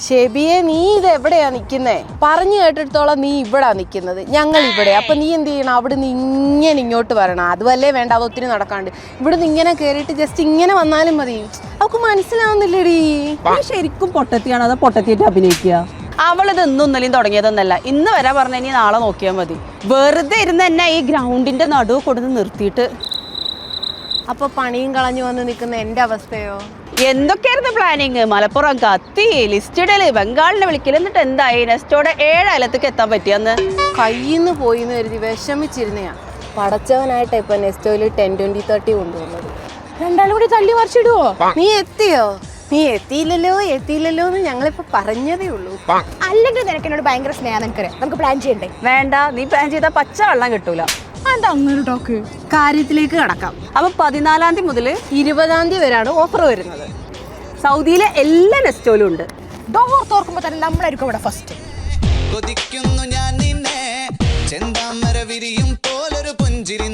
ഷെബിയെ, നീ ഇത് എവിടെയാ നിക്കുന്നേ? പറഞ്ഞു കേട്ടിടത്തോളം നീ ഇവിടാ നിക്കുന്നത്, ഞങ്ങൾ ഇവിടെ. അപ്പൊ നീ എന്ത് ചെയ്യണം? അവിടെ നിന്ന് ഇങ്ങനെ ഇങ്ങോട്ട് വരണം. അതുവല്ലേ വേണ്ട, അത് ഒത്തിരി നടക്കാണ്ട്. ഇവിടുന്ന് ഇങ്ങനെ കയറിയിട്ട് ജസ്റ്റ് ഇങ്ങനെ വന്നാലും മതി. അവൾക്ക് മനസ്സിലാവുന്നില്ലേടി? ശരിക്കും പൊട്ടത്തിയാണ്, അത് പൊട്ടത്തിയായിട്ട് അഭിനയിക്കുക. അവളിത് ഇന്നും ഇന്നലെയും തുടങ്ങിയതൊന്നല്ല. ഇന്ന് വരാൻ പറഞ്ഞ ഇനി നാളെ നോക്കിയാൽ മതി. വെറുതെ ഇരുന്ന് എന്നെ ഈ ഗ്രൗണ്ടിന്റെ നടുവ് കൊടുത്ത് നിർത്തിയിട്ട്. അപ്പൊ പണിയും കളഞ്ഞു വന്ന് നിൽക്കുന്ന എന്റെ അവസ്ഥയോ? എന്തൊക്കെയായിരുന്നു പ്ലാനിങ്? മലപ്പുറം കത്തി, ലിസ്റ്റിടല്, ബംഗാളിനെ വിളിക്കല്. എന്നിട്ട് എന്തായി? നെസ്റ്റോടെ 7 അയലത്തേക്ക് എത്താൻ പറ്റിയെന്ന് കയ്യിന്ന് പോയിന്ന് കരുതി വിഷമിച്ചിരുന്നയാ. പടച്ചവനായിട്ട് ഇപ്പൊ നെസ്റ്റോയിൽ 10-20-30 കൊണ്ടുവന്നത്. രണ്ടാളും കൂടി തള്ളി മറിച്ചിടുവോ? നീ എത്തിയോ? നീ എത്തിയില്ലല്ലോ എന്ന് ഞങ്ങളിപ്പോ പറഞ്ഞതേ ഉള്ളൂ. അല്ലെങ്കിൽ നിനക്ക് എന്നോട് ഭയങ്കര സ്നേഹം, നിനക്കറിയാം. നമുക്ക് പ്ലാൻ ചെയ്യണ്ടേ? വേണ്ട, നീ പ്ലാൻ ചെയ്താൽ പച്ച വെള്ളം കിട്ടൂല. എന്താ അങ്ങനെ ടോക്ക്? കാര്യത്തിലേക്ക് കടക്കാം. അപ്പൊ 14-ാം തീയതി മുതൽ 20-ാം തീയതി വരെയാണ് ഓഫർ വരുന്നത്. സൗദിയിലെ എല്ലാ നെസ്റ്റോയിലും ഉണ്ട്. ഡോർ തുറക്കുമ്പോ തന്നെ നമ്മളായിരിക്കും ഇവിടെ ഫസ്റ്റ്. കൊതിക്കുന്നു ഞാൻ നിന്നെ, ചെന്താമര വിരിയും പോലൊരു പുഞ്ചിരി